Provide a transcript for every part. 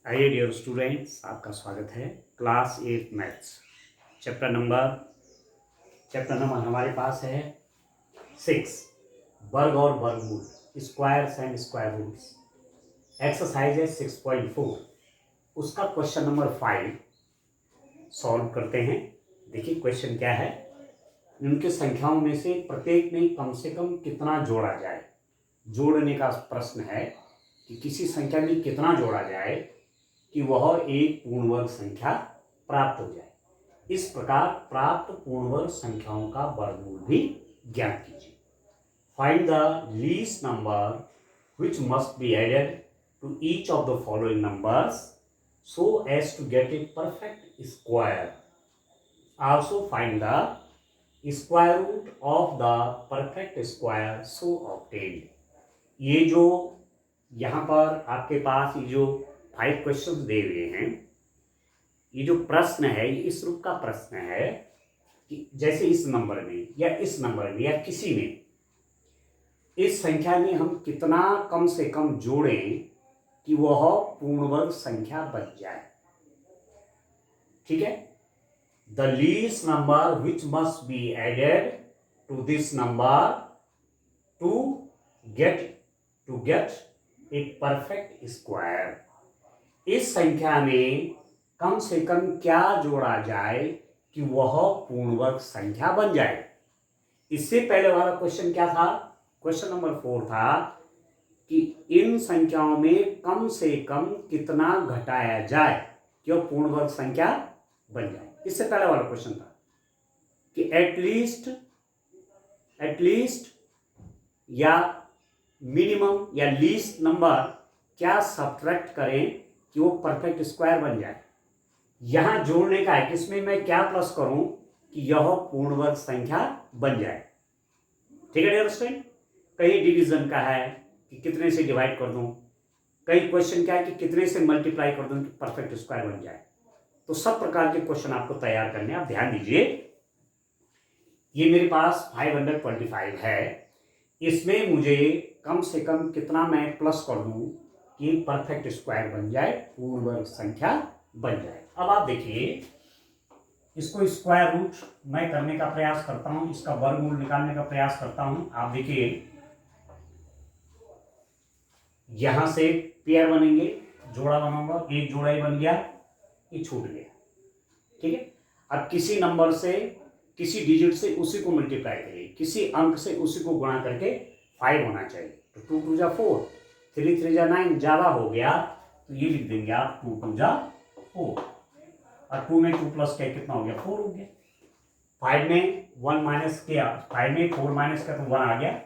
आइए dear students, आपका स्वागत है क्लास 8 मैथ्स चैप्टर नंबर हमारे पास है 6 वर्ग और वर्गमूल squares and square roots. Exercise है 6.4, उसका क्वेश्चन नंबर 5 सॉल्व करते हैं। देखिए क्वेश्चन क्या है। उनके संख्याओं में से प्रत्येक में कम से कम कितना जोड़ा जाए। जोड़ने का प्रश्न है कि किसी संख्या में कितना जोड़ा जाए कि वह एक पूर्ण वर्ग संख्या प्राप्त हो जाए। इस प्रकार प्राप्त पूर्ण वर्ग संख्याओं का वर्गमूल भी ज्ञात कीजिए। Find the least number which must be added to each of the following numbers so as to get a perfect square. Also find the square root of the perfect square so obtained. ये जो यहाँ पर आपके पास ये जो 5 questions दे हुए हैं, ये जो प्रश्न है ये इस रूप का प्रश्न है कि जैसे इस नंबर में या इस नंबर में या किसी में इस संख्या में हम कितना कम से कम जोड़ें कि वह पूर्ण वर्ग संख्या बन जाए। ठीक है, the least number which must be added to this number to get a perfect square. इस संख्या में कम से कम क्या जोड़ा जाए कि वह पूर्ण वर्ग संख्या बन जाए। इससे पहले वाला क्वेश्चन क्या था? क्वेश्चन नंबर 4 था कि इन संख्याओं में कम से कम कितना घटाया जाए कि वह पूर्ण वर्ग संख्या बन जाए। इससे पहले वाला क्वेश्चन था कि एटलीस्ट या मिनिमम या लीस्ट नंबर क्या सब्ट्रैक्ट करें कि वो परफेक्ट स्क्वायर बन जाए। यहां जोड़ने का है कि इसमें मैं क्या प्लस करूं कि यह पूर्ण वर्ग संख्या बन जाए। ठीक है डियर स्टूडेंट, कहीं डिवीजन का है कि कितने से डिवाइड कर दूं, कहीं क्वेश्चन क्या है कि कितने से मल्टीप्लाई कर दूं कि परफेक्ट स्क्वायर बन जाए। तो सब प्रकार के क्वेश्चन आपको तैयार करने, आप ध्यान दीजिए। ये मेरे पास 525 है, इसमें मुझे कम से कम कितना मैं प्लस कर दूं कि परफेक्ट स्क्वायर बन जाए, पूर्ण वर्ग संख्या बन जाए। अब आप देखिए, इसको स्क्वायर रूट मैं करने का प्रयास करता हूं, इसका वर्गमूल निकालने का प्रयास करता हूं। आप देखिए यहां से पेयर बनेंगे, जोड़ा बनाऊंगा, एक जोड़ा ही बन गया, ये छूट गया। ठीक है, अब किसी नंबर से किसी डिजिट से उसी को मल्टीप्लाई करिए, किसी अंक से उसी को गुणा करके 5 होना चाहिए। तो 2 2 जा 4, 3 3 जा 9, ज्यादा हो गया तो ये लिख देंगे आप 2 2 जा 4, और 2 में 2 प्लस क्या कितना हो गया, 4 हो गया। 5 में 1 माइनस किया, 5 में 4 माइनस किया तो 1 आ गया।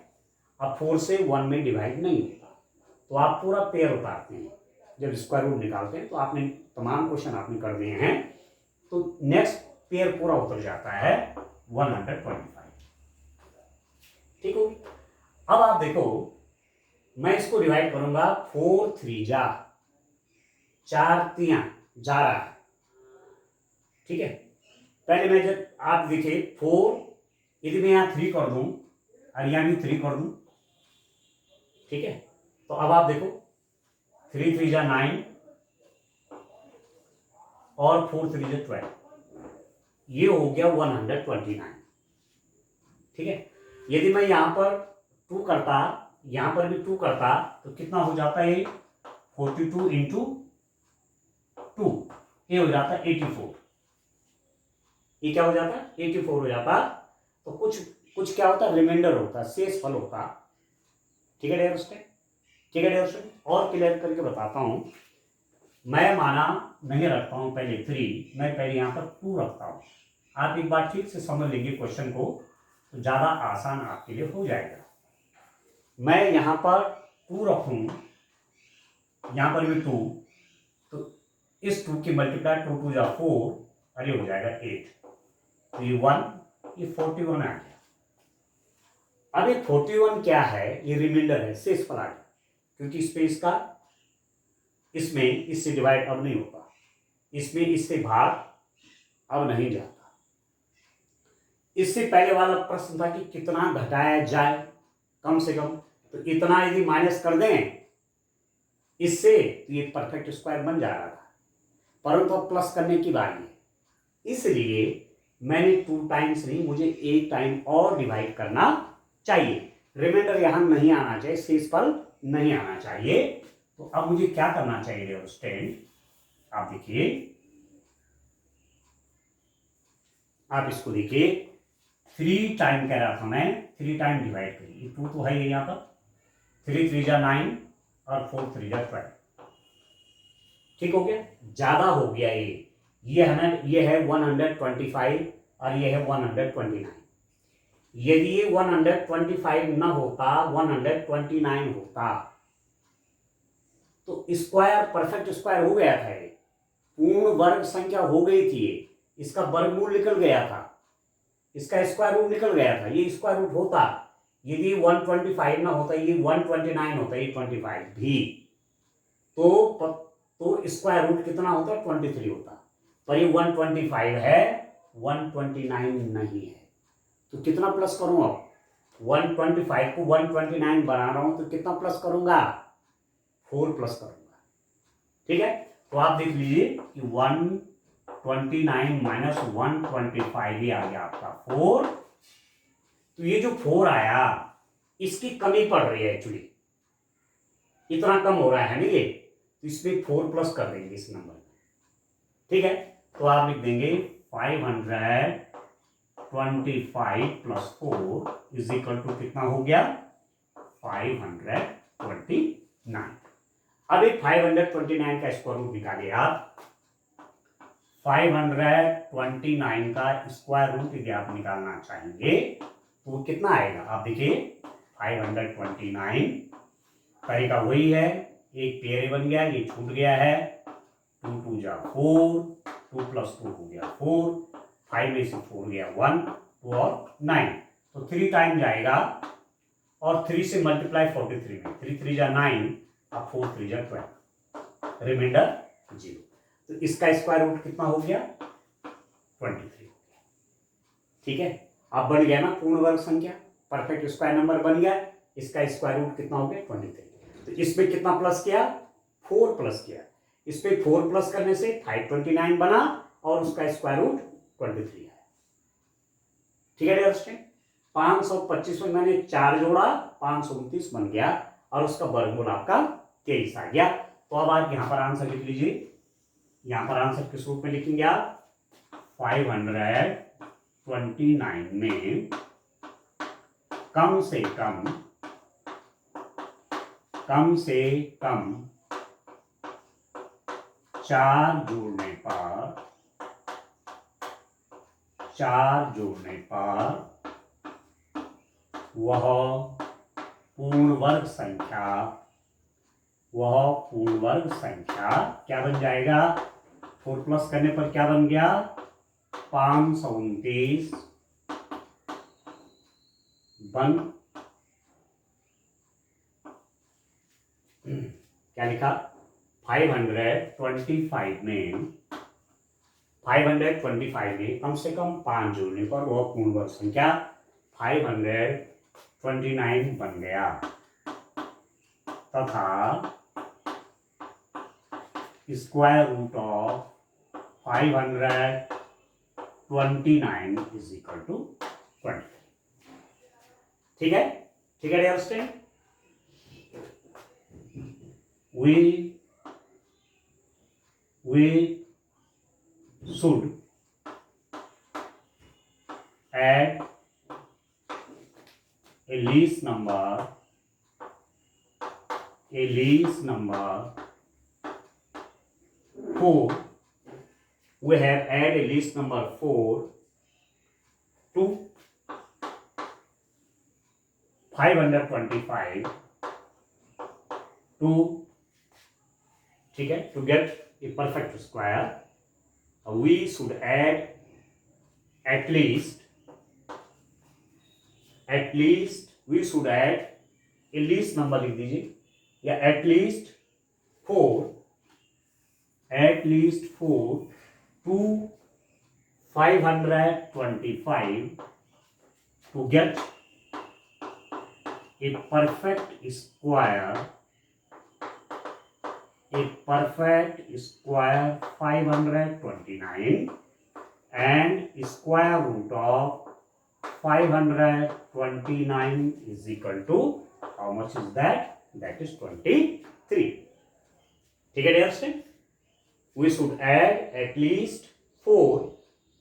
अब 4 से 1 में डिवाइड नहीं होता, तो आप पूरा पेयर उतारते हैं। जब स्क्वायर रूट निकालते हैं तो आपने तमाम क्वेश्चन आपने कर दिए हैं, तो नेक्स्ट पेयर पूरा उतर जाता है 125। ठीक हो, अब आप देखो मैं इसको डिवाइड करूंगा, 4 3 जा 4 3 जा रहा है। ठीक है, पहले मैं जब आप देखिए 4, यदि मैं यहां 3 कर दूं और यहां भी 3 कर दूं, ठीक है, तो अब आप देखो 3 3 जा 9 और 4 3 जा 12, ये हो गया 129। ठीक है, यदि मैं यहां पर 2 करता, यहां पर भी 2 करता तो कितना हो जाता है, 42 इंटू 2, ये हो जाता 84। ये क्या हो जाता, 84 हो जाता। तो कुछ क्या होता, रिमाइंडर होता, शेष फल होता। ठीक है डियर स्टूडेंट, ठीक है डियर स्टूडेंट, और क्लियर करके बताता हूं। मैं माना नहीं रखता हूं पहले 3, मैं पहले यहां पर 2 रखता हूं। आप एक बार ठीक से समझ लेंगे क्वेश्चन को तो ज्यादा आसान आपके लिए हो जाएगा। मैं यहां पर 2 रखूं, यहां पर भी 2, तो इस 2 की मल्टीप्लाई 2 2 जा 4, अरे हो जाएगा 8, तो ये 1, ये 41 आ गया। अब ये 41 क्या है, ये रिमाइंडर है, शेष फल आ गया, क्योंकि स्पेस का इसमें इससे डिवाइड अब नहीं होता, इसमें इससे भाग अब नहीं जाता। इससे पहले वाला प्रश्न था कि कितना घटाया जाए कम से कम, तो इतना यदि माइनस कर दें इससे तो ये परफेक्ट स्क्वायर बन जा रहा था, परंतु अब प्लस करने की बारी है, इसलिए मैंने 2 टाइम्स नहीं, मुझे 1 टाइम और डिवाइड करना चाहिए। रिमाइंडर यहां नहीं आना चाहिए, शेषफल नहीं आना चाहिए। तो अब मुझे क्या करना चाहिए डियर स्टूडेंट, आप देखिए, आप इसको देखिए, 3 टाइम कह रहा था मैं, 3 टाइम डिवाइड करिए, 2 तो है यहाँ पर, 3 3 जा 9 और 4 3 जा 12, ठीक हो गया, ज्यादा हो गया ये है 125 और ये है 129। यदि ये 125 न होता, 129 होता, तो स्क्वायर परफेक्ट स्क्वायर हो गया था, ये पूर्ण वर्ग संख्या हो गई थी, इसका वर्गमूल निकल गया था, इसका स्क्वायर रूट निकल गया था, ये स्क्वायर रूट होता, यदि 125 ना होता, ये 129 होता, ये 25 भी, तो स्क्वायर रूट कितना होता, 23 होता, पर ये 125 है, 129 नहीं है। तो कितना प्लस करूं अब, 125 को 129 बना रहा हूं, तो कितना प्लस करूंगा, 4 प्लस करूंगा, ठीक है। तो आप देख लीजिए कि 129 माइनस 125 ही आ गया आपका 4। तो ये जो 4 आया, इसकी कमी पड़ रही है एक्चुअली, इतना कम हो रहा है ना ये, तो इसमें 4 प्लस कर देंगे इस नंबर में, ठीक है। तो आप लिख देंगे 525 प्लस 4 इज इक्वल टू कितना हो गया, 529। अब एक 529 का स्क्वायर रूट निकालिए आप, 529 का स्क्वायर रूट यदि आप निकालना चाहेंगे तो कितना आएगा, आप देखिए 529 तरीका वही है, एक पेयर बन गया, ये छूट गया है, 2 2 जा 4, 2 प्लस 2 हो गया 4, 5 में से 4 गया 1, 2 और 9, तो 3 टाइम जाएगा और 3 से मल्टीप्लाई 43 में, 3 3 जा 9 और 4 3 जा 12, रिमाइंडर 0। तो इसका स्क्वायर रूट कितना हो गया, 23, ठीक है। अब बन गया ना पूर्ण वर्ग संख्या, परफेक्ट स्क्वायर नंबर बन गया, इसका स्क्वायर रूट कितना हो गया, 23। तो इसमें कितना प्लस किया, 4 प्लस किया, इस पे 4 प्लस करने से 529 बना और उसका स्क्वायर रूट 23 है, ठीक है डियर स्टूडेंट। 525 में मैंने 4 जोड़ा, 529 बन गया और उसका वर्गमूल आपका 23 आ गया। तो अब आप यहां पर आंसर लिख लीजिए, यहां पर आंसर किस रूप में लिखेंगे आप, 529 में कम से कम 4 जोड़ने पर वह पूर्ण वर्ग संख्या क्या बन जाएगा, 4 प्लस करने पर क्या बन गया, 529 बन, क्या लिखा, 525 में कम से कम 5 जोड़ने पर वह पूर्ण वर्ग संख्या 529 बन गया, तथा square root of 529 is equal to 20, ठीक है, ठीक है dear student. we should add a least number 4. We have add a least number 4 to 525 to, ठीक है, to get a perfect square we should add at least we should add a least number लिख दीजिए, या at least 4 to 525 to get a perfect square a perfect square 529 and square root of 529 is equal to how much is that? That is 23. ठीक है dear student? We should add at least 4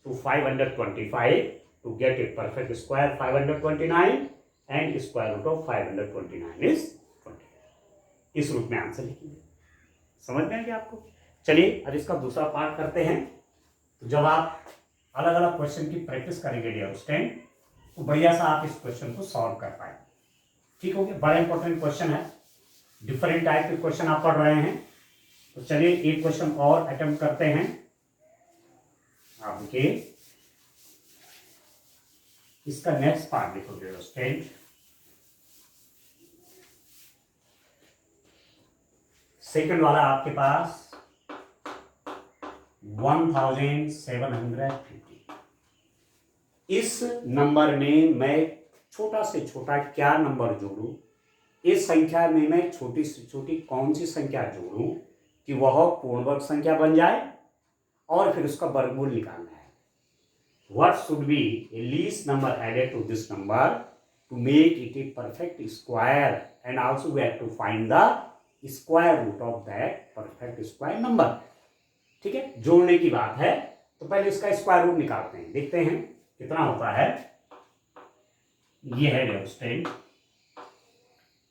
to 525 to get a perfect square 529 and square root of 529 is 20. इस रूप में answer लिखेंगे। समझ में आएगा आपको? चलिए अब इसका दूसरा पार्ट करते हैं। तो जब आप अलग अलग क्वेश्चन की प्रैक्टिस करेंगे डियर स्टूडेंट तो बढ़िया सा आप इस क्वेश्चन को सॉल्व कर पाएंगे। ठीक हो गया? बड़ा इंपॉर्टेंट क्वेश्चन है, डिफरेंट टाइप के क्वेश्चन आप पढ़ रहे हैं। तो चलिए एक क्वेश्चन और अटेम्प्ट करते हैं। आप देखिए इसका नेक्स्ट पार्ट देखो डियर स्टूडेंट। सेकंड वाला आपके पास 1750। इस नंबर में मैं छोटा से छोटा क्या नंबर जोड़ूं, इस संख्या में मैं छोटी से छोटी कौन सी संख्या जोड़ूं कि वह पूर्ण वर्ग संख्या बन जाए और फिर उसका वर्गमूल निकालना है। What should be a least number added to this number to make it a perfect square and also we have to find the square root of that perfect square number. ठीक है, जोड़ने की बात है तो पहले इसका स्क्वायर रूट निकालते हैं, देखते हैं कितना होता है। ये है डियर स्टूडेंट,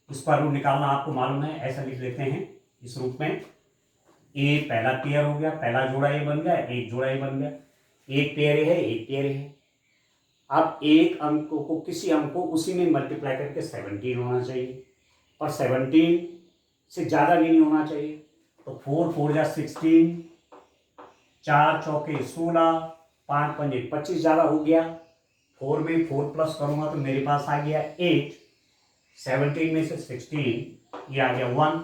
स्क्वायर रूट निकालना आपको मालूम है, ऐसा लिख लेते हैं इस रूप में। ए पहला पेयर हो गया, पहला जोड़ा ए बन गया, एक जोड़ा ए बन गया, एक पेयर है एक पेयर है। अब एक अंक को किसी अंक को उसी में मल्टीप्लाई करके 17 होना चाहिए और 17 से ज़्यादा भी नहीं होना चाहिए। तो 4 4 जा 16, 4 चौके 16, 5 पंजे 25 ज़्यादा हो गया। 4 में 4 प्लस करूँगा तो मेरे पास आ गया 8, 17 में से 16 ये आ गया 1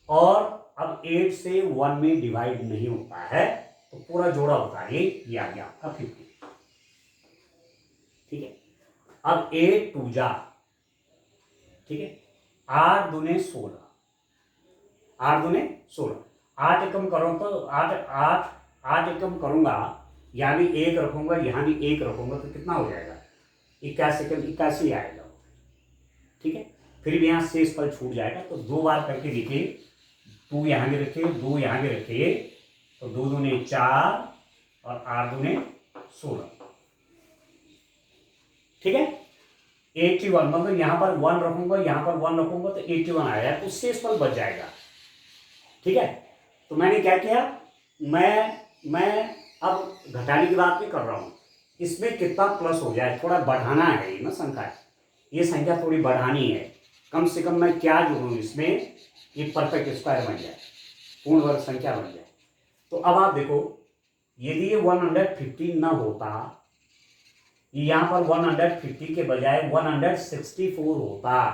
और अब 8 से 1 में डिवाइड नहीं होता है तो पूरा जोड़ा होता है ये आ गया आपका 50। ठीक है, अब 8 2 जा, ठीक है, 8 दूने 16, 8 दूने 16, 8 एकम करो तो 8 एकम करूंगा, यहाँ भी 1 रखूंगा, यहाँ भी 1 रखूंगा तो कितना हो जाएगा? 81 आएगा। ठीक है, फिर भी यहाँ शेष फल छूट जाएगा तो 2 बार करके देखिए, 2 यहाँ भी रखिए, 2 यहाँ भी रखिए, तो 2 दूने 4 और 8 दूने 16। ठीक है, 81 मतलब यहाँ पर 1 रखूंगा, यहाँ पर 1 रखूंगा तो 81 आएगा, तो शेष फल बच जाएगा। ठीक है, तो मैंने क्या किया, मैं अब घटाने की बात नहीं कर रहा हूँ, इसमें कितना प्लस हो जाए थोड़ा बढ़ाना है ये ना संख्या, ये संख्या थोड़ी बढ़ानी है। कम से कम मैं क्या जोड़ूँ इसमें, ये परफेक्ट स्क्वायर बन जाए, पूर्ण वर्ग संख्या बन जाए। तो अब आप देखो, यदि ये 150 ना होता, यहाँ पर 150 के बजाय 164 होता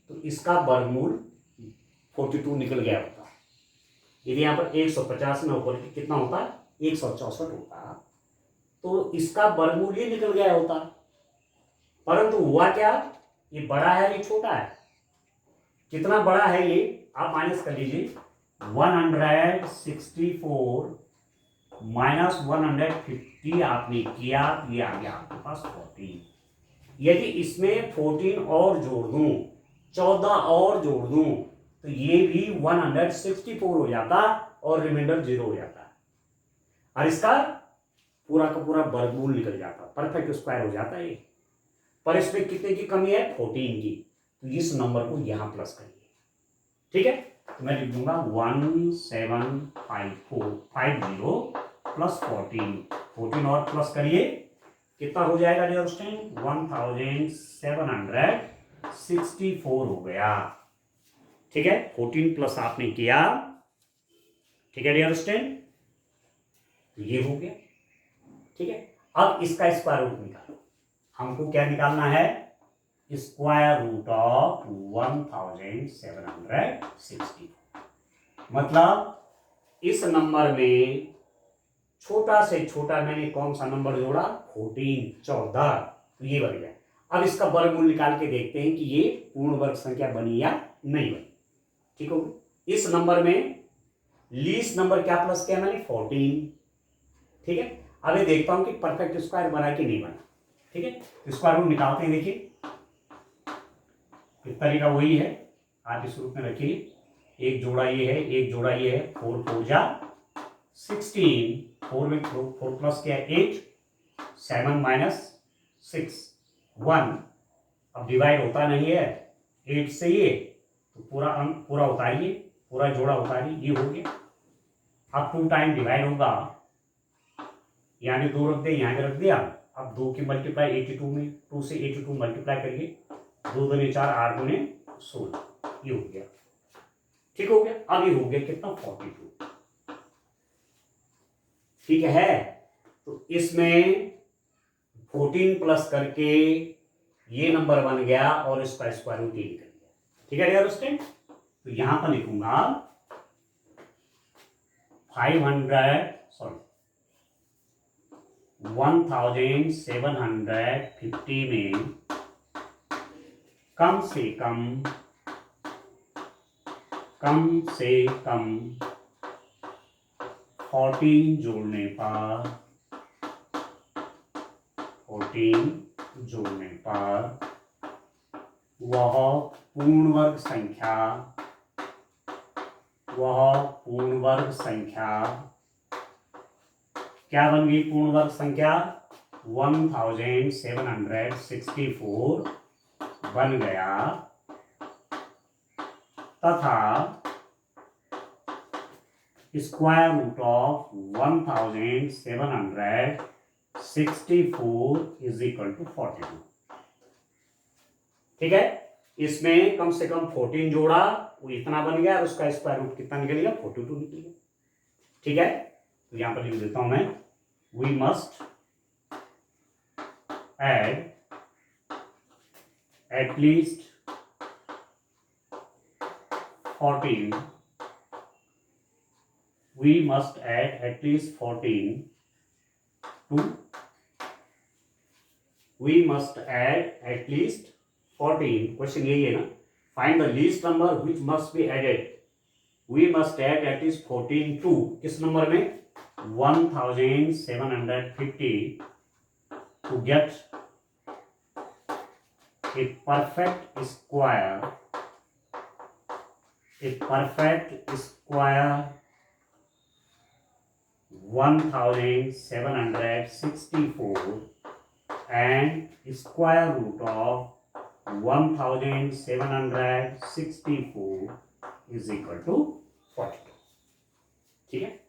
तो इसका वर्गमूल 42 निकल गया होता। यदि यहाँ पर 150 में होकर के कितना होता, 164 होता तो इसका वर्गमूल ये निकल गया होता। परंतु हुआ क्या, ये बड़ा है ये छोटा है, कितना बड़ा है ये आप माइनस कर लीजिए, 164 माइनस 150 आपने किया, ये आ गया आपके पास 14। यदि इसमें 14 और जोड़ दूं, 14 और जोड़ दूं तो ये भी 164 हो जाता और रिमाइंडर 0 हो जाता और इसका पूरा का पूरा वर्गमूल निकल जाता, परफेक्ट स्क्वायर हो जाता है। पर इसमें कितने की कमी है, 14 की, तो इस नंबर को यहां प्लस करिए। ठीक है, तो मैं लिख दूंगा 17550 प्लस 14 और प्लस करिए, कितना हो जाएगा डियर स्टूडेंट, 1764 हो गया। ठीक है, 14 प्लस आपने किया, ठीक है डियर स्टूडेंट, तो ये हो गया। ठीक है, अब इसका स्क्वायर रूट निकालो, हमको क्या निकालना है, स्क्वायर रूट ऑफ 1760। मतलब इस नंबर में छोटा से छोटा मैंने कौन सा नंबर जोड़ा, 14 तो ये बन गया। अब इसका वर्गमूल निकाल के देखते हैं कि ये पूर्ण वर्ग संख्या बनी या नहीं बनी। ठीक हो गया, इस नंबर में लीस्ट नंबर क्या प्लस किया मैंने 14। ठीक है, अब ये देखता हूं कि परफेक्ट स्क्वायर बना कि नहीं बना। ठीक है, तो स्क्वायर रूट निकालते हैं। देखिए तरीका वही है, आप इस रूप में रखिए, एक जोड़ा ये है, एक जोड़ा ये है, 4 4 जा 16, 4 में 4 प्लस किया 8, 7 माइनस 6 1। अब डिवाइड होता नहीं है 8 से ये, तो पूरा अंक पूरा उतारिए, पूरा जोड़ा उतारिए, ये हो गया। अब 2 टाइम डिवाइड होगा, यानी 2 रख दे, यहाँ भी रख दिया। अब 2 की मल्टीप्लाई 82 में, 2 से 82 मल्टीप्लाई करिए, 2 दूनी 4, 8 दूनी 16, ये हो गया। ठीक हो गया। अब ये हो गया कितना 42। ठीक है, तो इसमें 14 प्लस करके ये नंबर बन गया और इसका स्क्वायर रूट निकल गया। ठीक है डियर स्टूडेंट, तो यहां पर लिखूंगा 1750 में कम से कम 14 जोड़ने पर वह पूर्ण वर्ग संख्या क्या बन गई? पूर्ण वर्ग संख्या 1764 बन गया, तथा square root of 1764 is equal to 42। ठीक है, इसमें कम से कम 14 जोड़ा, वो इतना बन गया, और उसका स्क्वायर रूट कितना निकल गया? 42 निकल गया। ठीक है, तो यहां पर लिख देता हूं मैं, we must add at least 14 we must add at least 14 to we must add at least 14, question यही है ना, find the least number which must be added, we must add at least 14 to किस number में? 1750 to get a perfect square 1764 and square root of 1764 is equal to 42. ठीक है,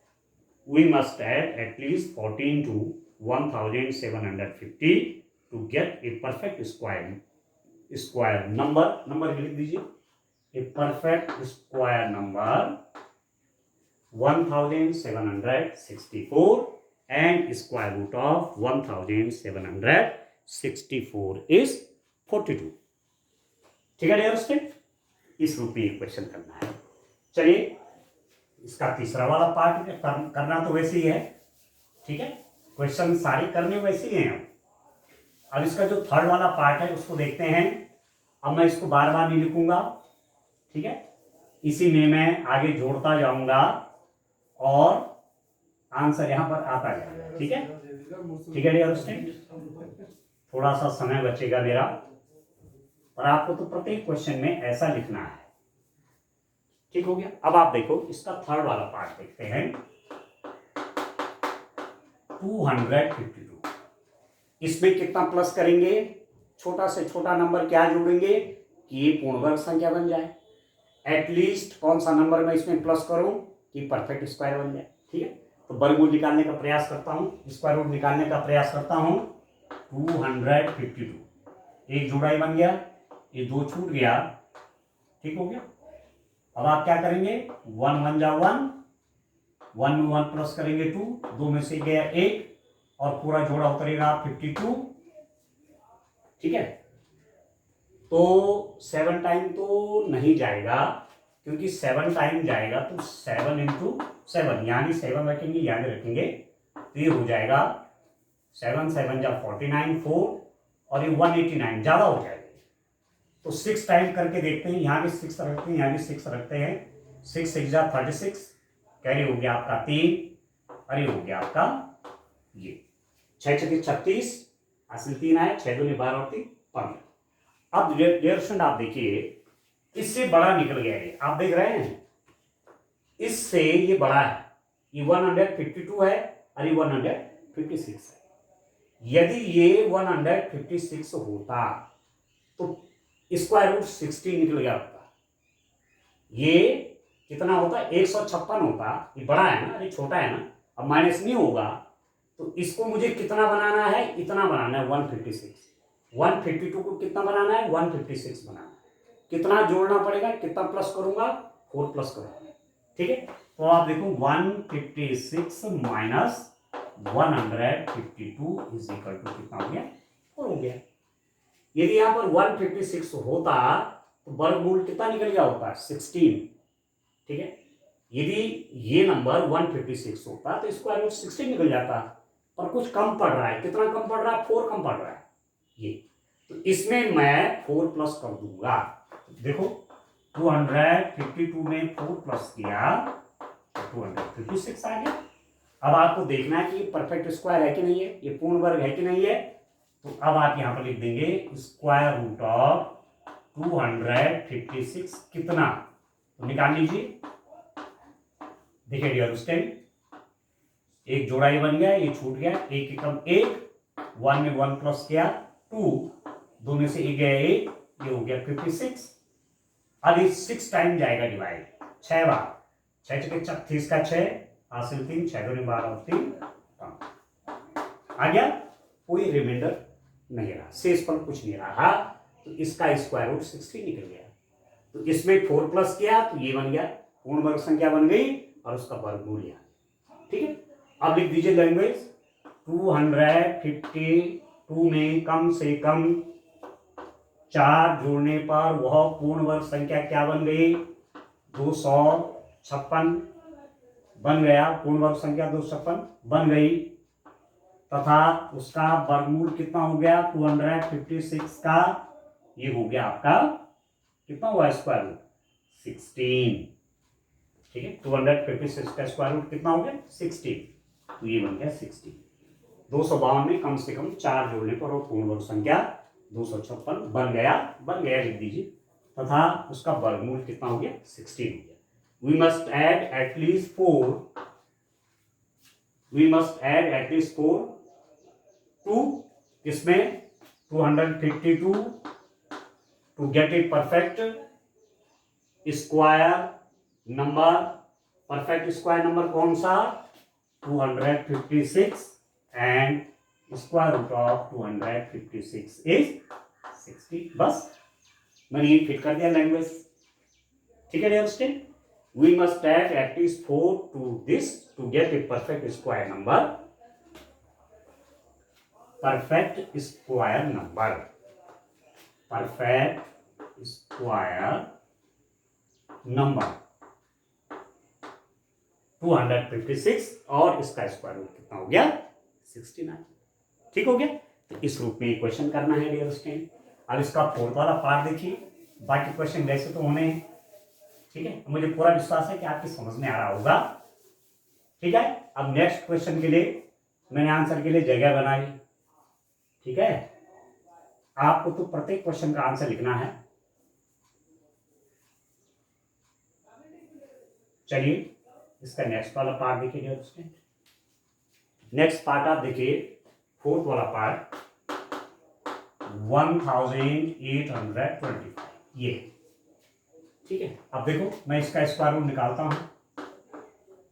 we must add at least 14 to 1750 to get a perfect square number लिख दीजिए, a perfect square number 1764 and square root of 1764 is 42. ठीक है dear student, इस रूप में ये क्वेश्चन करना है। चलिए, इसका तीसरा वाला पार्ट करना तो वैसे ही है। ठीक है, क्वेश्चन सारे करने वैसे ही हैं। अब इसका जो थर्ड वाला पार्ट है उसको देखते हैं। अब मैं इसको बार बार नहीं लिखूंगा, ठीक है, इसी में मैं आगे जोड़ता जाऊंगा और आंसर यहां पर आता जाएगा। ठीक है, ठीक है डियर स्टूडेंट, थोड़ा सा समय बचेगा मेरा, और आपको तो प्रत्येक क्वेश्चन में ऐसा लिखना है। ठीक हो गया। अब आप देखो इसका थर्ड वाला पार्ट देखते हैं। 252, इसमें कितना प्लस करेंगे? छोटा से छोटा नंबर क्या जोड़ेंगे कि ये पूर्ण वर्ग संख्या बन जाए। एटलीस्ट कौन सा नंबर मैं इसमें प्लस करूं कि परफेक्ट स्क्वायर बन जाए। ठीक है, तो वर्गमूल निकालने का प्रयास करता हूं, स्क्वायर रूट निकालने का प्रयास करता हूं। 252, एक जोड़ा ही बन गया, ये 2 छूट गया। ठीक हो गया। अब आप क्या करेंगे? 1 1 जा 1, 1 में 1 प्लस करेंगे 2, 2 में से गया 1 और पूरा जोड़ा उतरेगा 52। ठीक है, तो 7 टाइम तो नहीं जाएगा, क्योंकि 7 टाइम जाएगा तो 7 इंटू 7 यानी 7 रखेंगे, यानी रखेंगे, तो ये हो जाएगा 7 7 जा 49 4 और ये 189 ज्यादा हो जाएगा। तो 6 टाइम करके देखते हैं, यहाँ भी 6 रखते हैं, यहाँ भी 6 रखते हैं। 6 6 जा 36, कैरी हो गया आपका 3 और ये हो गया आपका ये 6 6 36, हासिल 3 आए, 6 2 12 और 3 15। अब डियर स्टूडेंट आप देखिए, इससे बड़ा निकल गया ये, आप देख रहे हैं इससे ये बड़ा है, ये 152 है और ये 156 है। यदि ये 156 होता तो स्क्वायर रूट 60 निकल गया होता। ये कितना होता, 156 होता, ये बड़ा है ना, ये छोटा है ना, अब माइनस नहीं होगा तो इसको मुझे कितना बनाना है, इतना बनाना है 156। 152 को कितना बनाना है, 156 बनाना है। कितना जोड़ना पड़ेगा, कितना प्लस करूंगा, 4 प्लस करूंगा, ठीक है। तो आप देखो 156 माइनस 152 इज इक्वल टू कितना हो गया, 4 हो गया। यदि यहां पर 156 होता तो वर्गमूल कितना निकल गया होता, 16, ठीक है। यदि ये नंबर 156 होता तो स्क्वायर रूट 16 निकल जाता, पर कुछ कम पड़ रहा है, कितना कम पड़ रहा है, 4 कम पड़ रहा है ये, तो इसमें मैं 4 प्लस कर दूंगा। देखो 252 में 4 प्लस किया 256 आ गया। अब आपको देखना है कि परफेक्ट स्क्वायर है कि नहीं है, ये पूर्ण वर्ग है कि नहीं है, तो अब आप यहां पर लिख देंगे स्क्वायर रूट ऑफ 256 कितना, तो निकाल लीजिए। देखिए डियर स्टूडेंट, एक जोड़ा ये बन गया, ये छूट गया, एक एकम एक, 1 में 1 प्लस किया 2, 2 में से 1 गया 1, ये हो गया 56। अब ये 6 टाइम जाएगा डिवाइड, 6 बार, 6 छके 36 का 6, हासिल 3, 6 2 12 और 3 आ गया, कोई रिमाइंडर नहीं रहा, शेष पर कुछ नहीं रहा, तो इसका स्क्वायर रूट 60 निकल गया। तो इसमें 4 प्लस किया तो ये बन गया, पूर्ण वर्ग संख्या बन गई और उसका वर्गमूल लिया, ठीक है। अब लिख दीजिए लैंग्वेज, 252 में कम से कम 4 जोड़ने पर वह पूर्ण वर्ग संख्या क्या बन गई, 256 बन गया, पूर्ण वर्ग संख्या 256 बन गई, तथा उसका वर्गमूल कितना हो गया 256 का, ये हो गया आपका कितना हुआ स्क्वायर रूट 16, ठीक है। 256 का स्क्वायर रूट कितना हो गया 16, तो ये बन गया 16। 252 में कम से कम 4 जोड़ने पर वो पूर्ण वर्ग संख्या 256 बन गया लिख दीजिए, तथा उसका वर्गमूल कितना हो गया 16 हो गया। We must add at least 4 to किसमें 252 to get a perfect square number. Perfect square number कौन सा, 256 and square root of 256 is 60। बस मैंने ये फिट कर दिया लैंग्वेज, ठीक है dear student. We must add at least 4 to this to get a perfect square number. Perfect square number, perfect square number 256 और इसका स्क्वायर रूट कितना हो गया 69, ठीक हो गया। तो इस रूप में क्वेश्चन करना है डियर स्टूडेंट। अब इसका 4th वाला पार्ट देखिए, बाकी क्वेश्चन वैसे तो होने हैं, ठीक है। मुझे पूरा विश्वास है कि आपकी समझ में आ रहा होगा, ठीक है। अब नेक्स्ट क्वेश्चन के लिए मैंने आंसर के लिए जगह बनाई, ठीक है। आपको तो प्रत्येक क्वेश्चन का आंसर लिखना है। चलिए इसका नेक्स्ट वाला पार्ट देखिए डियर स्टूडेंट। नेक्स्ट पार्ट आप देखिए 4th वाला पार्ट 1825 ये, ठीक है। अब देखो मैं इसका स्क्वायर रूट निकालता हूं।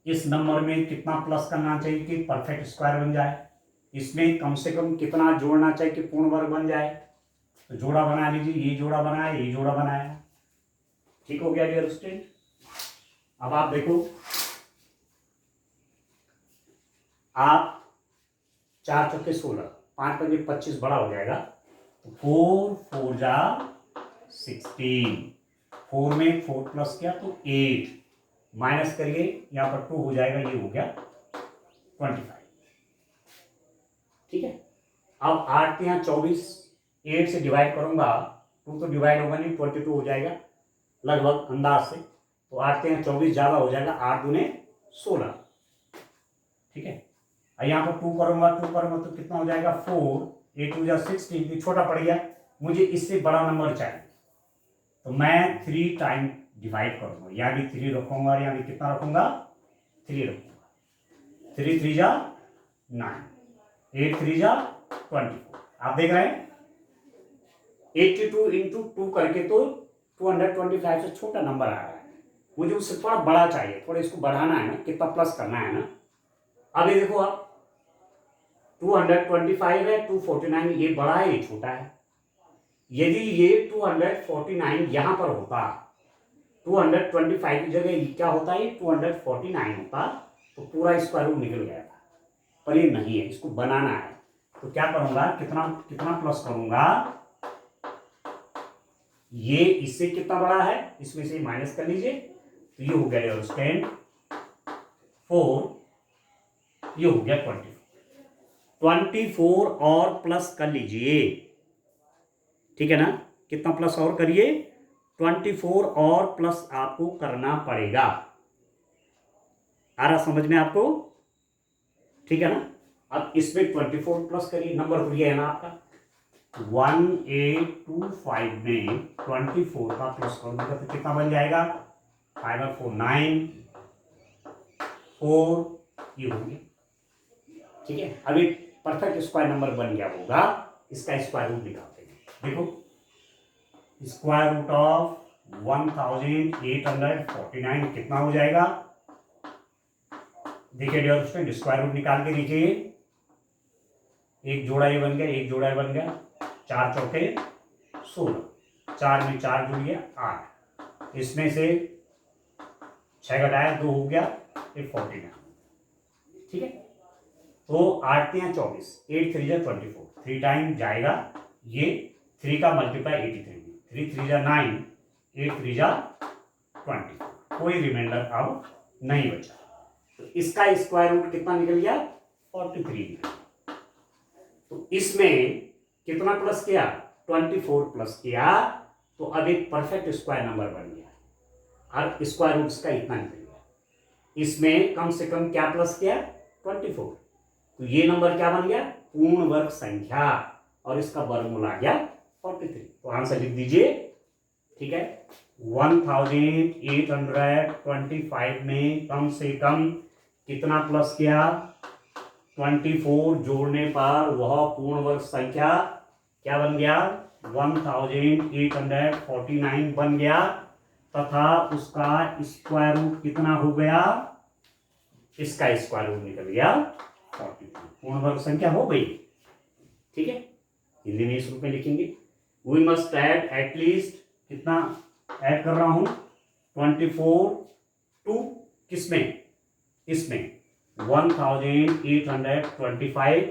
इस नंबर में कितना प्लस करना चाहिए कि परफेक्ट स्क्वायर बन जाए, इसमें कम से कम कितना जोड़ना चाहिए कि पूर्ण वर्ग बन जाए, तो जोड़ा बना लीजिए, ये जोड़ा बनाया, ये जोड़ा बनाया, ठीक हो गया डियर स्टूडेंट। अब आप देखो, आप 4 चौके 16, 5 पंजे 25 बड़ा हो जाएगा, तो 4 4 जा 16, 4 में 4 प्लस किया तो 8, माइनस करिए यहां पर 2 हो जाएगा, ये हो गया 25, ठीक है। अब 8 के यहाँ 24, 8 से डिवाइड करूंगा, 2 तो डिवाइड होगा नहीं, 22 हो जाएगा लगभग अंदाज से, तो 8 3 24 ज़्यादा हो जाएगा, 8 दूने 16, ठीक है। और यहाँ पर 2 करूँगा तो कितना हो जाएगा 4, 8 2 जा 16, ये छोटा पड़ गया, मुझे इससे बड़ा नंबर चाहिए, तो मैं 3 टाइम डिवाइड करूँगा, यहाँ भी 3 रखूँगा और यहाँ भी कितना रखूँगा 3 रखूँगा, 3 3 जा 9, 8 3 जा 24। आप देख रहे हैं 82 इंटू 2 करके तो 225 से छोटा नंबर आ रहा है, मुझे उससे थोड़ा बड़ा चाहिए, थोड़ा इसको बढ़ाना है ना, कितना प्लस करना है ना। अब ये देखो आप 225 है, 249, ये बड़ा है ये छोटा है। यदि ये 249 यहां पर होता, 225 की जगह क्या होता है, 249 होता, तो पूरा स्क्वायर रूट निकल गया था, पर ये नहीं है, इसको बनाना है। तो क्या करूंगा, कितना कितना प्लस करूंगा, ये इससे कितना बड़ा है, इसमें से माइनस कर लीजिए, तो ये हो गया स्टैंड 4, ये हो गया 24 और प्लस कर लीजिए, ठीक है ना, कितना प्लस और करिए, 24 और प्लस आपको करना पड़ेगा, आ रहा समझ में आपको, ठीक है ना। अब इसमें 24 प्लस करिए, नंबर तो ये है ना आपका, 1825 में 24 का प्लस करूंगा तो कितना बन जाएगा, 5 और 4 9, 4, ये हो गया, ठीक है। अभी परफेक्ट स्क्वायर नंबर बन गया होगा, इसका स्क्वायर रूट निकालते हैं। देखो स्क्वायर रूट ऑफ 1849 कितना हो जाएगा, देखिए डियर स्टूडेंट, स्क्वायर रूट निकाल के देखिए, एक जोड़ा ये बन गया, एक जोड़ा ये बन गया, 4 चौके 16, 4 में 4 जुड़ गया 8, इसमें से 6 घटाया 2 हो गया, एक 49, ठीक है। तो 8 3 24, 8 3 जा 24, 3 टाइम जाएगा, ये 3 का मल्टीप्लाई 83 में, 3 3 जा 9, 8 3 जा 20, कोई रिमाइंडर अब नहीं बचा, तो इसका स्क्वायर रूट कितना निकल गया 43 निकल। तो इसमें कितना प्लस किया, 24 प्लस किया, तो अब एक परफेक्ट स्क्वायर नंबर बन गया, और स्क्वायर रूट का इतना निकल गया, इसमें कम से कम क्या प्लस किया 24, तो ये नंबर क्या बन गया, पूर्ण वर्ग संख्या, और इसका वर्गमूल आ गया 43, तो आंसर लिख दीजिए, ठीक है। 1825 में कम से कम कितना प्लस किया, 24 जोड़ने पर वह पूर्ण वर्ग संख्या क्या बन गया, 1849 बन गया, तथा उसका स्क्वायर रूट कितना हो गया, इसका स्क्वायर रूट निकल गया 43, पूर्ण वर्ग संख्या हो गई, ठीक है। हिंदी में इस रूप में लिखेंगे, वी मस्ट ऐड एटलीस्ट, कितना ऐड कर रहा हूं 24 टू किसमें, इसमें 1825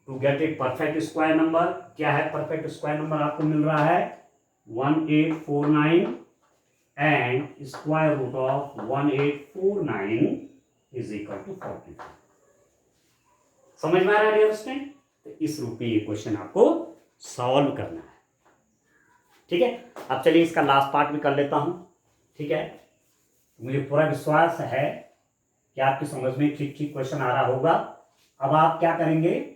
to get a perfect square number. क्या है परफेक्ट स्क्वायर नंबर, आपको मिल रहा है 1849 and square root of 1849 is equal to 43। समझ में आ रहा है डियर स्टूडेंट, तो इस रूप में ये क्वेश्चन आपको सॉल्व करना है, ठीक है। अब चलिए इसका लास्ट पार्ट भी कर लेता हूं, ठीक है। मुझे पूरा विश्वास है कि आपकी समझ में ठीक ठीक क्वेश्चन आ रहा होगा। अब आप क्या करेंगे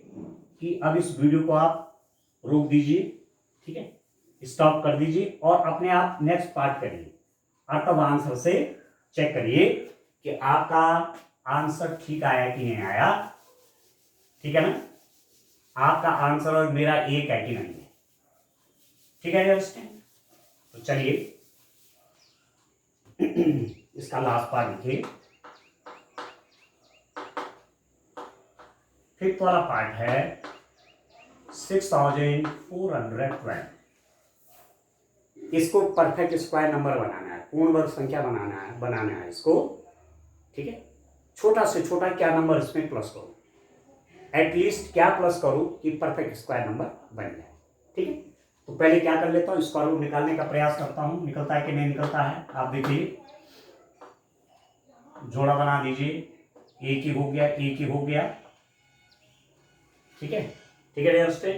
कि अब इस वीडियो को आप रोक दीजिए, ठीक है, स्टॉप कर दीजिए, और अपने आप नेक्स्ट पार्ट करिए, और तब आंसर से चेक करिए कि आपका आंसर ठीक आया कि नहीं आया, ठीक है ना, आपका आंसर और मेरा एक है कि नहीं है, ठीक है दोस्तों। तो चलिए इसका लास्ट पार्ट लिखिए, फिफ्थ वाला पार्ट है 6412, इसको परफेक्ट स्क्वायर नंबर बनाना है, पूर्ण वर्ग संख्या बनाना है इसको, ठीक है। छोटा से छोटा क्या नंबर इसमें प्लस करूं, एटलीस्ट क्या प्लस करूं कि परफेक्ट स्क्वायर नंबर बन जाए, ठीक है। तो पहले क्या कर लेता हूं, स्क्वायर रूट निकालने का प्रयास करता हूं, निकलता है कि नहीं निकलता है, आप देखिए, जोड़ा बना दीजिए, एक ही हो गया, एक ही हो गया, ठीक है, ठीक है दोस्तों।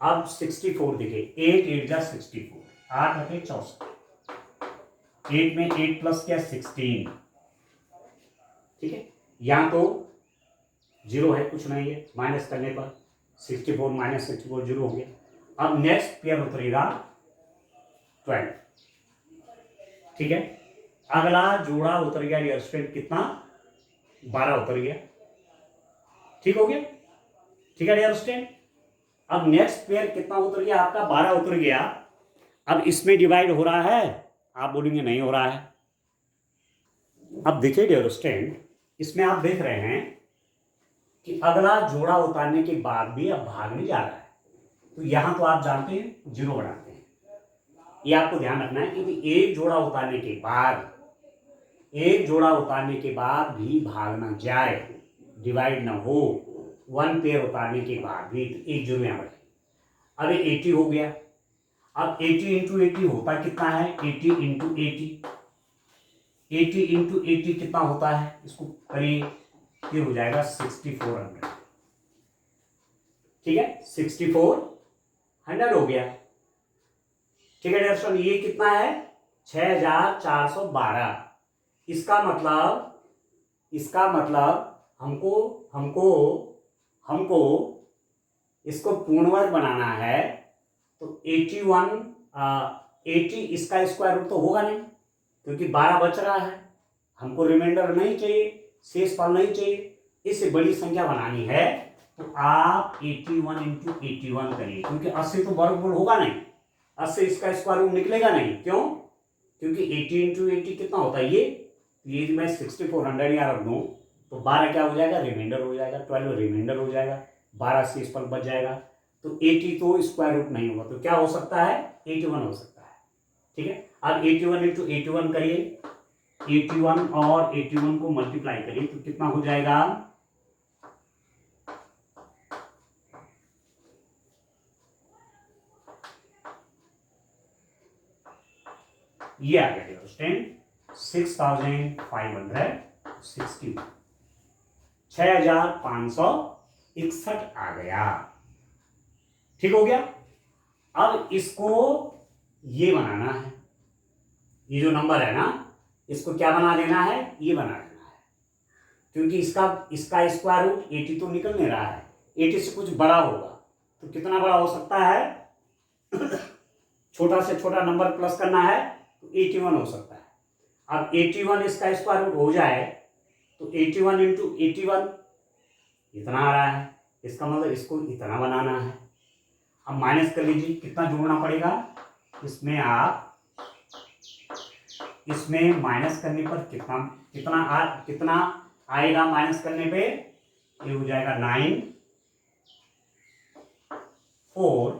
अब 64 देखिए, 8 8 जा 64, 8 8 64, 8 में 8 प्लस क्या 16, ठीक है। यहाँ तो 0 है, कुछ नहीं है, माइनस करने पर 64 माइनस 64 0 हो गया। अब नेक्स्ट पेयर उतरेगा 12, ठीक है। अगला जोड़ा उतर गया डियर स्टूडेंट, कितना 12 उतर गया, ठीक हो गया, ठीक है डियर स्टूडेंट। अब नेक्स्ट पेयर कितना उतर गया आपका 12 उतर गया। अब इसमें डिवाइड हो रहा है, आप बोलेंगे नहीं हो रहा है। अब देखिए डियर स्टूडेंट, इसमें आप देख रहे हैं कि अगला जोड़ा उतारने के बाद भी अब भागने जा रहा है, तो यहां तो आप जानते हैं 0 बनाते हैं। ये आपको ध्यान रखना है कि एक जोड़ा उतारने के बाद, एक जोड़ा उतारने के बाद भी भागना जाए, डिवाइड ना हो, 1 पेयर उतारने के बाद भी तो एक जोड़ यहां बढ़े। अब 80 हो गया। अब 80 इंटू 80 होता कितना है, 80 इंटू 80, 80 इंटू 80 कितना होता है, इसको करिए, ये हो जाएगा 6400, ठीक है, 6400 हो गया, ठीक है डियर। ये कितना है 6412। इसका मतलब हमको हमको हमको इसको पूर्णवर्ग बनाना है, तो 80 इसका स्क्वायर रूट तो होगा नहीं, क्योंकि 12 बच रहा है, हमको रिमाइंडर नहीं चाहिए, शेष फल नहीं चाहिए, इससे बड़ी संख्या बनानी है, तो आप 81 इंटू 81 करिए, क्योंकि 80 तो वर्गमूल होगा नहीं, 80 इसका स्क्वायर रूट निकलेगा नहीं, क्यों, क्योंकि 80 इंटू 80 कितना होता है, ये मैं 6400 यहाँ रख दूँ तो 12 क्या हो जाएगा, रिमाइंडर हो जाएगा, 12 रिमाइंडर हो जाएगा, 12 शेष फल बच जाएगा, तो 80 तो स्क्वायर रूट नहीं होगा, तो क्या हो सकता है 81 हो सकता है, ठीक है। अब 81 इंटू 81 करिए, 81 और 81 को मल्टीप्लाई करिए तो कितना हो जाएगा, ये आ गया 6560, 6561 आ गया, ठीक हो गया। अब इसको ये बनाना है, ये जो नंबर है ना, इसको क्या बना देना है, ये बना देना है, क्योंकि इसका स्क्वायर रूट 80 तो निकल नहीं रहा है, 80 से कुछ बड़ा होगा, तो कितना बड़ा हो सकता है छोटा से छोटा नंबर प्लस करना है तो 81 हो सकता है। अब 81 इसका स्क्वायर रूट हो जाए तो 81 इंटू 81 इतना आ रहा है, इसका मतलब इसको इतना बनाना है। अब माइनस कर लीजिए, कितना जोड़ना पड़ेगा, इसमें माइनस करने पर कितना आएगा, माइनस करने पे ये हो जाएगा 9 4,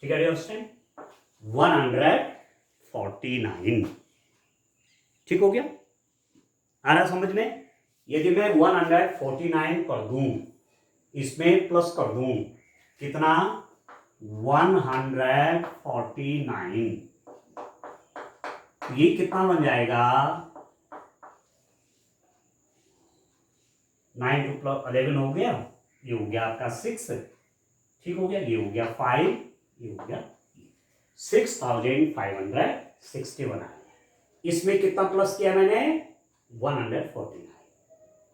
ठीक है 149, ठीक हो गया, आ रहा समझ में। यदि मैं 149 कर दूं, इसमें प्लस कर दूं, कितना 149, ये कितना बन जाएगा 9 टू प्लस 11 हो गया, ये हो गया आपका 6, ठीक हो गया, ये हो गया 5, ये हो गया 6561 आ गया। इसमें कितना प्लस किया मैंने 149,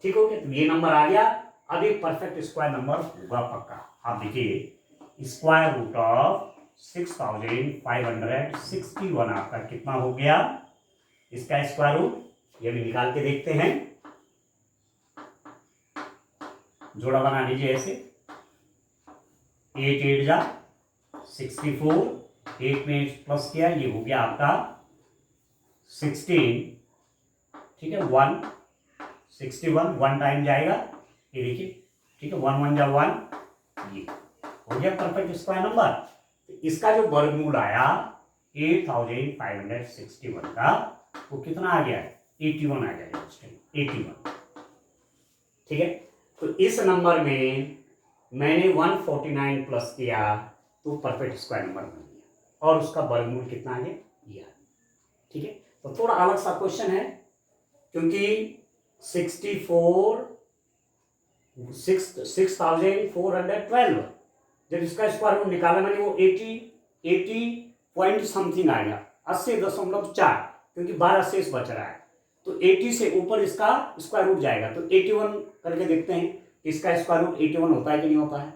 ठीक हो गया, तो ये नंबर आ गया। अब एक परफेक्ट स्क्वायर नंबर होगा पक्का। आप देखिए स्क्वायर रूट ऑफ 6561 आपका कितना हो गया, इसका स्क्वायर रूट ये भी निकाल के देखते हैं, जोड़ा बना लीजिए ऐसे, 8 8 जा 64, 8 में प्लस किया, ये हो गया आपका 16, ठीक है, 161 1 टाइम जाएगा, ये देखिए, ठीक है, 1 1 जा 1, ये हो गया परफेक्ट स्क्वायर नंबर। तो इसका जो वर्गमूल आया 8561 का, वो कितना आ गया 81 आ गया, 81, ठीक है। तो इस नंबर में मैंने 149 प्लस किया तो परफेक्ट स्क्वायर नंबर बन गया, और उसका वर्गमूल कितना आ गया, ये, ठीक है। तो थोड़ा अलग सा क्वेश्चन है, क्योंकि 6412 जब इसका स्क्वायर रूट निकाला मैंने, वो 80 पॉइंट समथिंग आ गया, 80.4, क्योंकि 12 शेष बच रहा है, तो 80 से ऊपर इसका स्क्वायर रूट जाएगा। तो 81 करके देखते हैं इसका स्क्वायर रूट 81 होता है कि नहीं होता है।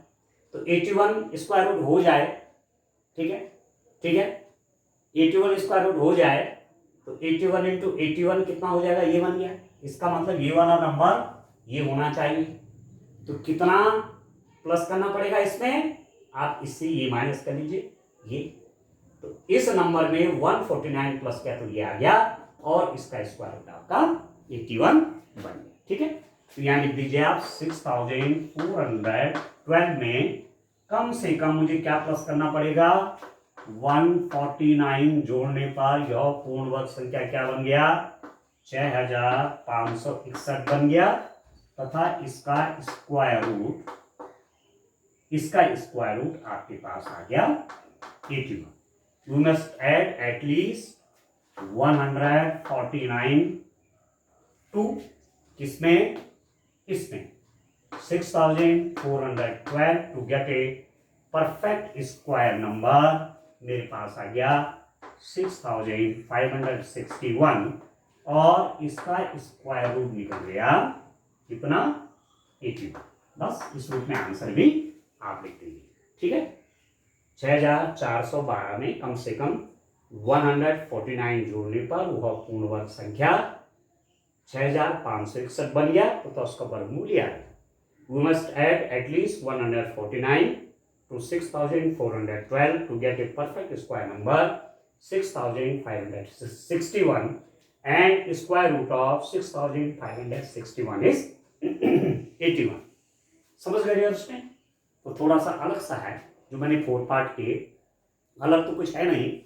तो 81 स्क्वायर रूट हो जाए, ठीक है, ठीक है, 81 स्क्वायर रूट हो जाए तो 81 इंटू 81 कितना हो जाएगा, ये बन गया। इसका मतलब ये वाला नंबर ये होना चाहिए। तो कितना प्लस करना पड़ेगा इसमें, आप इससे ये माइनस कर लीजिए ये। तो इस नंबर में 149 प्लस किया तो ये आ गया और इसका स्क्वायर रूट आपका 81 बन गया। ठीक है, तो यहाँ लिख दीजिए आप 6412 में कम से कम मुझे क्या प्लस करना पड़ेगा, 149 जोड़ने पर यह पूर्ण वर्ग संख्या क्या बन गया, 6561 बन गया, तथा इसका स्क्वायर रूट आपके पास आ गया 81। You must add at least 149 to किसमें, इसमें 6412 to get a perfect square number. मेरे पास आ गया 6561 और इसका स्क्वायर रूट निकल गया कितना, 81। बस इस रूप में आंसर भी आप लिख दीजिए। ठीक है, 6412 में कम से कम 149 जोड़ने पर वह पूर्ण वर्ग संख्या 6561 बन गया, तो उसका वर्गमूल लिया गया। We must add at least 149 to 6412 to get a perfect square number 6561, and square root of 6561 is 81। समझ गए उसमें? तो थोड़ा सा अलग सा है जो मैंने 4 पार्ट किए, अलग तो कुछ है नहीं।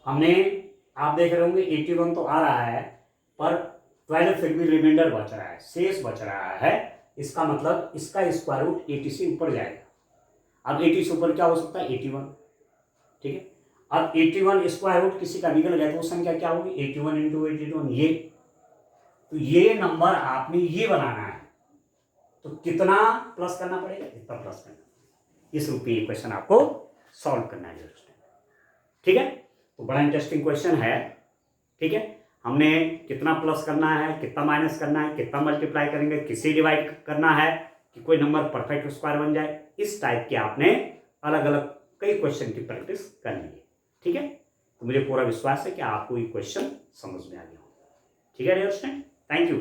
हमने, आप देख रहे होंगे 81 तो आ रहा है पर 12 फिर भी रिमाइंडर बच रहा है, शेष बच रहा है। इसका मतलब इसका स्क्वायर रूट 80 से ऊपर जाएगा। अब 80 से ऊपर क्या हो सकता है, 81। ठीक है, अब 81 स्क्वायर रूट किसी का निकल गया तो वो संख्या क्या होगी, 81 इंटू 81 ये। तो ये नंबर आपने ये बनाना है, तो कितना प्लस करना पड़ेगा, इतना प्लस करना। इस रूप में ये क्वेश्चन आपको सॉल्व करना है। ठीक है, तो बड़ा इंटरेस्टिंग क्वेश्चन है। ठीक है, हमने कितना प्लस करना है, कितना माइनस करना है, कितना मल्टीप्लाई करेंगे, किससे डिवाइड करना है कि कोई नंबर परफेक्ट स्क्वायर बन जाए, इस टाइप के आपने अलग अलग कई क्वेश्चन की प्रैक्टिस करनी है। ठीक है, तो मुझे पूरा विश्वास है कि आपको ये क्वेश्चन समझ में आ गया होगा। ठीक है डियर स्टूडेंट, थैंक यू।